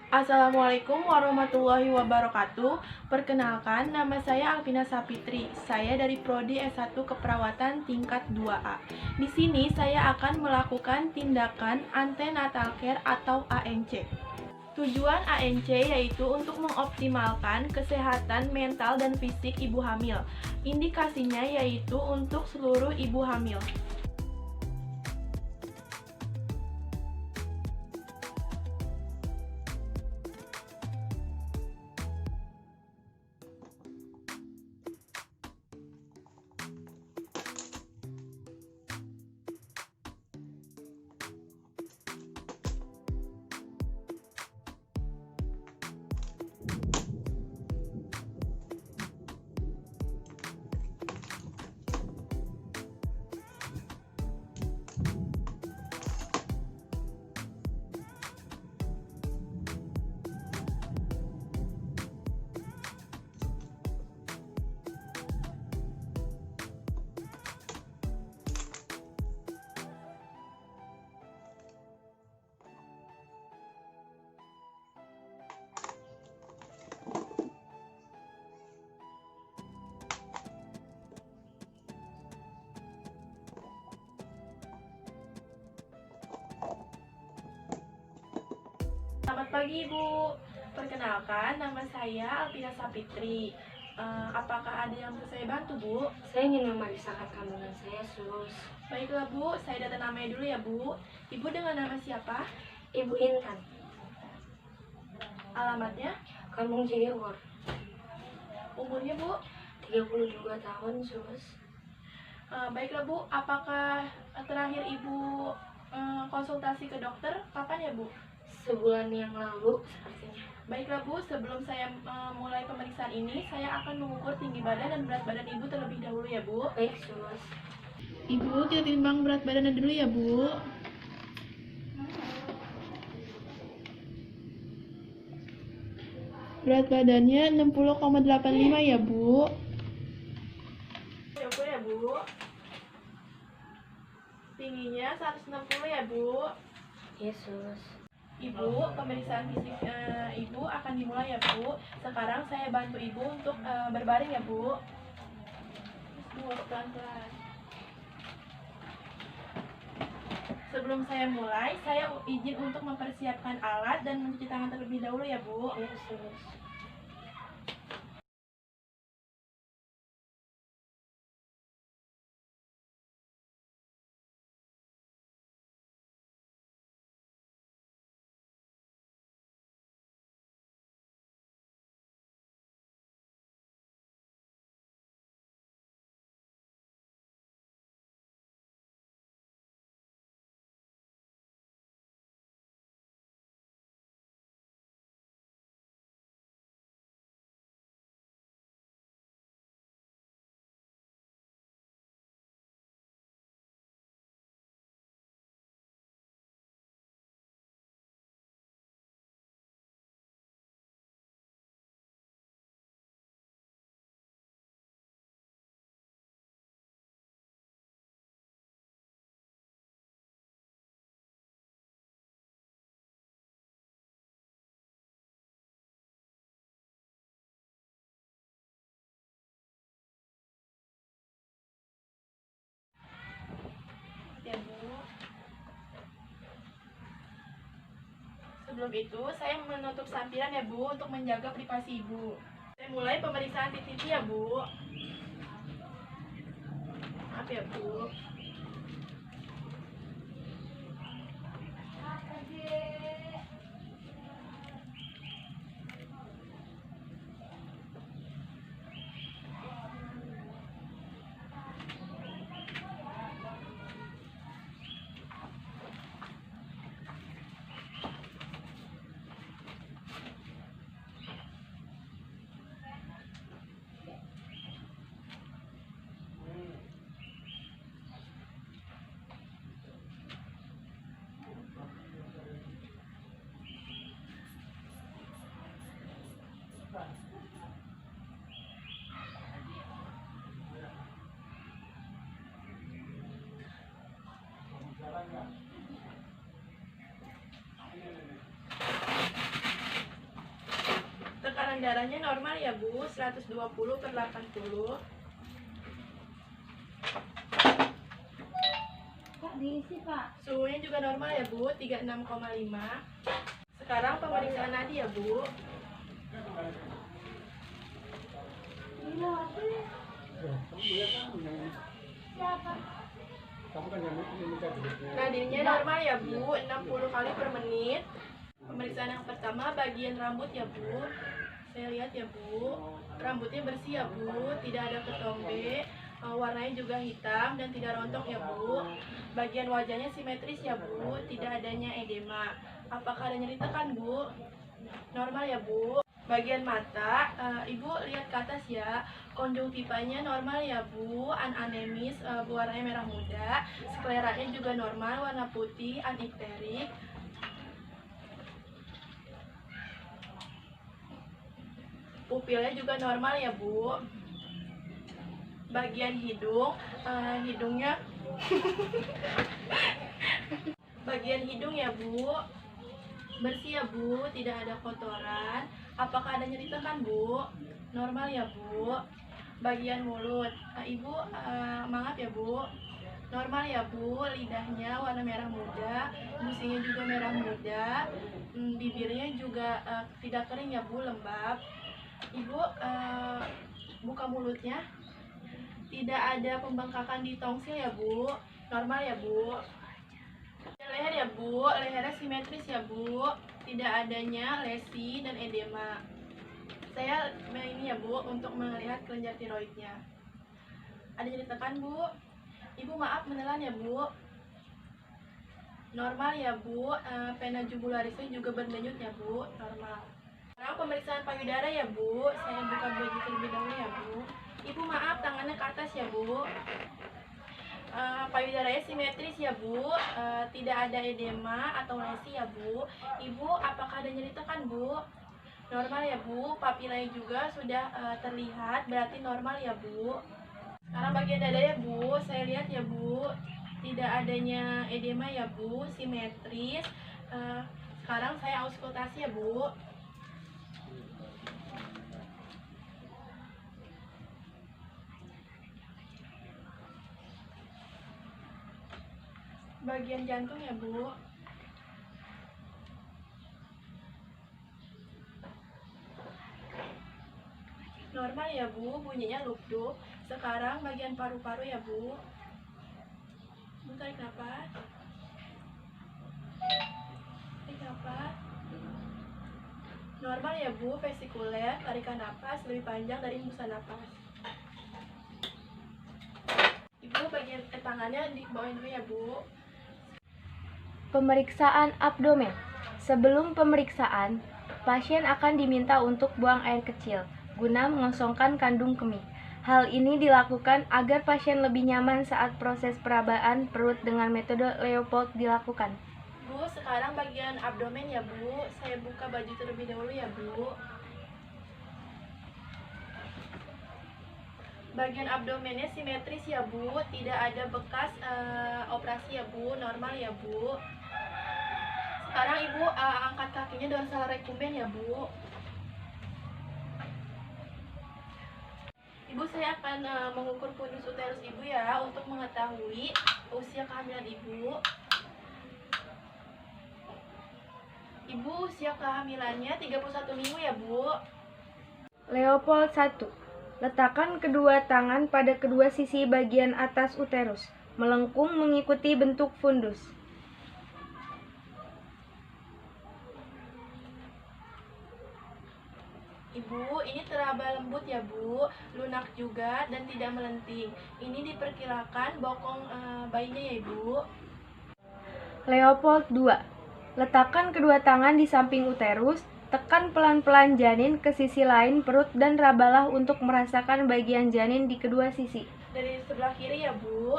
Assalamualaikum warahmatullahi wabarakatuh. Perkenalkan, nama saya Alvina Sapitri. Saya dari Prodi S1 Keperawatan tingkat 2A. Di sini saya akan melakukan tindakan antenatal care atau ANC. Tujuan ANC yaitu untuk mengoptimalkan kesehatan mental dan fisik ibu hamil. Indikasinya yaitu untuk seluruh ibu hamil. Selamat pagi Ibu, perkenalkan nama saya Alvina Sapitri. Apakah ada yang bisa saya bantu Bu? Saya ingin memeriksakan kandungan saya, Sus. Baiklah Bu, saya data namanya dulu ya Bu. Ibu dengan nama siapa? Ibu Intan, Alamatnya? Kampung Cigewur, Umurnya Bu? 32 tahun, Sus. Baiklah Bu, apakah terakhir Ibu konsultasi ke dokter kapan ya Bu? Sebulan yang lalu, sepertinya. Baiklah Bu, sebelum saya mulai pemeriksaan ini, saya akan mengukur tinggi badan dan berat badan Ibu terlebih dahulu ya Bu. Baik, Sus. Ibu, kita timbang berat badannya dulu ya Bu. Berat badannya 60,85 ya Bu. Ukur ya Bu. Tingginya 160 ya Bu. Yesus. Ibu, pemeriksaan fisik Ibu akan dimulai ya Bu. Sekarang saya bantu Ibu untuk berbaring ya Bu. Pelan-pelan. Sebelum saya mulai, saya izin untuk mempersiapkan alat dan mencuci tangan terlebih dahulu ya Bu. Yesus. Ya Bu. Sebelum itu, saya menutup sampiran ya Bu untuk menjaga privasi Ibu. Saya mulai pemeriksaan titik ya Bu. Maaf ya Bu. tekanan darahnya normal ya Bu, 120/80. Pak, diisi Pak. Suhunya juga normal ya Bu, 36,5. Sekarang pemeriksaan nadi ya Bu. Nadinya normal ya Bu, 60 kali per menit. Pemeriksaan yang pertama bagian rambut ya Bu. Saya lihat ya Bu, rambutnya bersih ya Bu, tidak ada ketombe, warnanya juga hitam dan tidak rontok ya Bu. Bagian wajahnya simetris ya Bu, tidak adanya edema. Apakah ada nyeri tekan Bu? Normal ya Bu. Bagian mata, Ibu lihat ke atas ya, konjungtivanya normal ya Bu, anemis, warnanya merah muda, skleranya juga normal, warna putih, anikterik. Pupilnya juga normal ya Bu. Bagian hidung, hidungnya bagian hidung ya Bu, bersih ya Bu, tidak ada kotoran. Apakah ada nyeri tekan Bu? Normal ya Bu. Bagian mulut, Ibu maaf ya Bu, normal ya Bu. Lidahnya warna merah muda, gusinya juga merah muda, bibirnya juga tidak kering ya Bu, lembab. Ibu buka mulutnya, tidak ada pembengkakan di tongsil ya Bu, normal ya Bu. Leher ya Bu, lehernya simetris ya Bu, tidak adanya lesi dan edema. Saya ini ya Bu untuk melihat kelenjar tiroidnya. Ada nyeri tekan Bu. Ibu maaf menelan ya Bu. Normal ya Bu, vena jugularisnya juga berdenyut ya Bu, normal. Sekarang pemeriksaan payudara ya Bu, saya buka baju terlebih dahulu ya Bu. Ibu maaf tangannya ke atas ya Bu. Payudaranya simetris ya Bu, tidak ada edema atau lesi ya Bu. Ibu apakah ada nyeri tekan Bu? Normal ya Bu, papilanya juga sudah terlihat, berarti normal ya Bu. Sekarang bagian dada ya Bu, saya lihat ya Bu, tidak adanya edema ya Bu, simetris. Sekarang saya auskultasi ya Bu. Bagian jantung ya Bu. Normal ya Bu, bunyinya lupduk. Sekarang bagian paru-paru ya Bu. Bu tarik nafas. Tarik nafas. Normal ya Bu, vesikuler, tarikan nafas lebih panjang dari hembusan nafas. Ibu bagian tangannya dibawain dulu ya Bu. Pemeriksaan abdomen. Sebelum pemeriksaan, pasien akan diminta untuk buang air kecil guna mengosongkan kandung kemih. Hal ini dilakukan agar pasien lebih nyaman saat proses perabaan perut dengan metode Leopold dilakukan. Bu, sekarang bagian abdomen ya Bu. Saya buka baju terlebih dahulu ya Bu. Bagian abdomennya simetris ya Bu, tidak ada bekas operasi ya Bu, normal ya Bu. Sekarang Ibu angkat kakinya dorsal recumbens ya Bu. Ibu, saya akan mengukur fundus uterus Ibu ya untuk mengetahui usia kehamilan Ibu. Ibu usia kehamilannya 31 minggu ya Bu. Leopold 1. Letakkan kedua tangan pada kedua sisi bagian atas uterus, melengkung mengikuti bentuk fundus. Ibu, ini teraba lembut ya Bu, lunak juga dan tidak melenting. Ini diperkirakan bokong bayinya ya Ibu. Leopold 2. Letakkan kedua tangan di samping uterus, tekan pelan-pelan janin ke sisi lain perut dan rabalah untuk merasakan bagian janin di kedua sisi. Dari sebelah kiri ya Bu.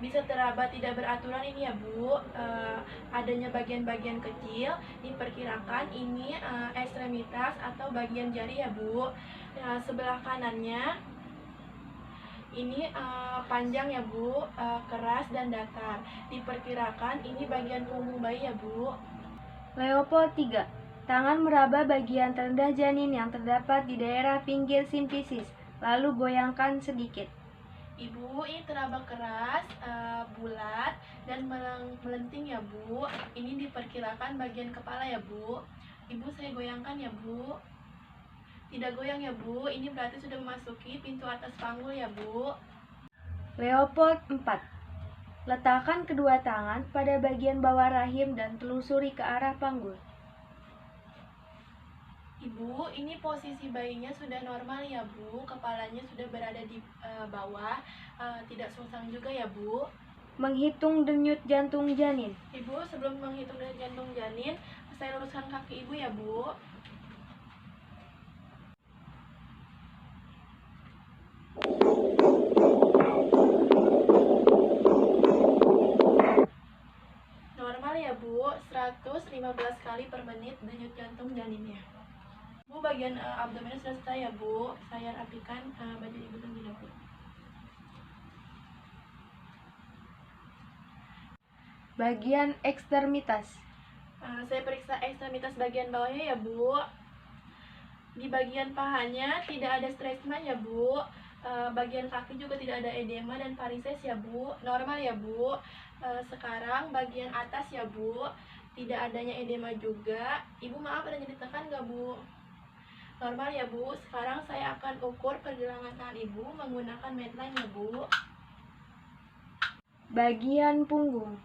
Bisa teraba tidak beraturan ini ya Bu, adanya bagian-bagian kecil, diperkirakan ini ekstremitas atau bagian jari ya Bu. Sebelah kanannya ini panjang ya Bu, keras dan datar, diperkirakan ini bagian punggung bayi ya Bu. Leopold 3. Tangan meraba bagian terendah janin yang terdapat di daerah pinggir simfisis, lalu goyangkan sedikit. Ibu, ini teraba keras, bulat, dan melenting ya Bu. Ini diperkirakan bagian kepala ya Bu. Ibu, saya goyangkan ya Bu. Tidak goyang ya Bu, ini berarti sudah memasuki pintu atas panggul ya Bu. Leopold 4. Letakkan kedua tangan pada bagian bawah rahim dan telusuri ke arah panggul. Ibu, ini posisi bayinya sudah normal ya Bu, kepalanya sudah berada di bawah, tidak sungsang juga ya Bu. Menghitung denyut jantung janin. Ibu, sebelum menghitung denyut jantung janin, saya luruskan kaki Ibu ya Bu. Normal ya Bu, 115 kali per menit denyut jantung janinnya. Bu, bagian abdomen sudah selesai ya Bu. Saya rapikan baju Ibu terlebih dahulu. Bagian ekstremitas. Saya periksa ekstremitas bagian bawahnya ya Bu. Di bagian pahanya tidak ada stresma ya Bu. Bagian kaki juga tidak ada edema dan varises ya Bu. Normal ya Bu. Sekarang bagian atas ya Bu. Tidak adanya edema juga. Ibu, maaf, ada nyeri tekan nggak Bu? Normal ya Bu. Sekarang saya akan ukur pergelangan tangan Ibu menggunakan Medline ya Bu. Bagian punggung.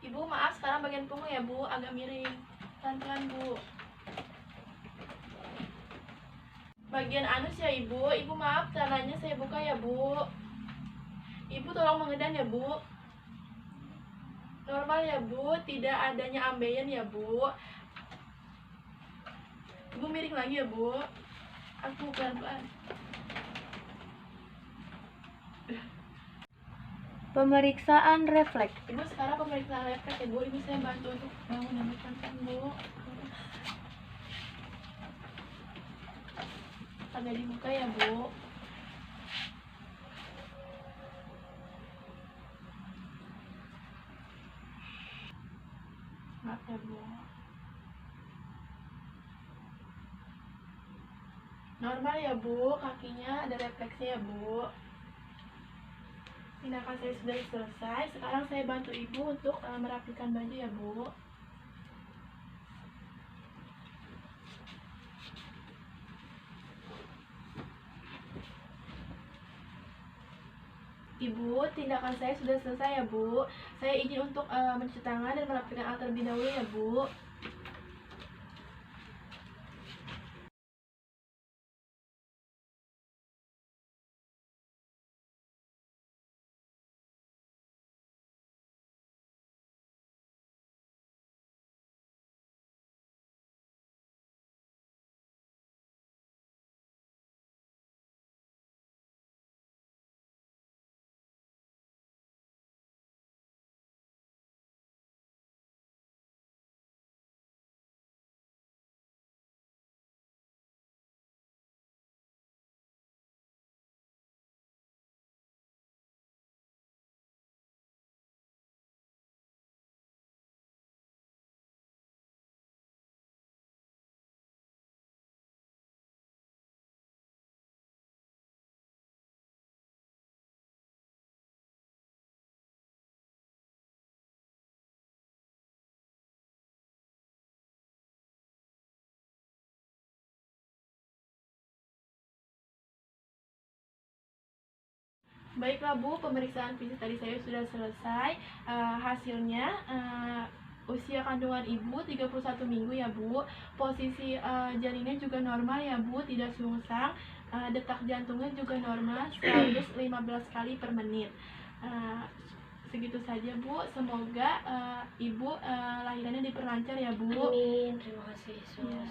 Ibu, maaf, sekarang bagian punggung ya Bu, agak miring. Pelan-pelan Bu. Bagian anus ya Ibu. Ibu, maaf, celananya saya buka ya Bu. Ibu tolong mengedan ya Bu. Normal ya Bu, tidak adanya ambeien ya Bu. Ibu miring lagi ya Bu. Aku pelan-pelan. Pemeriksaan refleks. Ibu, sekarang pemeriksaan refleks ya Bu. Ibu, saya bantu untuk bangun dan pelan-pelan Bu. Agak dibuka ya Bu. Maaf ya Bu. Normal ya Bu, kakinya ada refleksnya ya Bu. Tindakan saya sudah selesai. Sekarang saya bantu Ibu untuk merapikan baju ya Bu. Ibu, tindakan saya sudah selesai ya Bu. Saya izin untuk mencuci tangan dan merapikan alat terlebih dahulu ya Bu. Baiklah Bu, pemeriksaan fisik tadi saya sudah selesai. Hasilnya usia kandungan Ibu 31 minggu ya Bu. Posisi janinnya juga normal ya Bu, tidak sungsang. Detak jantungnya juga normal, 115 kali per menit. Segitu saja Bu, semoga Ibu lahirannya diperlancar ya Bu. Amin, terima kasih Yesus. Ya.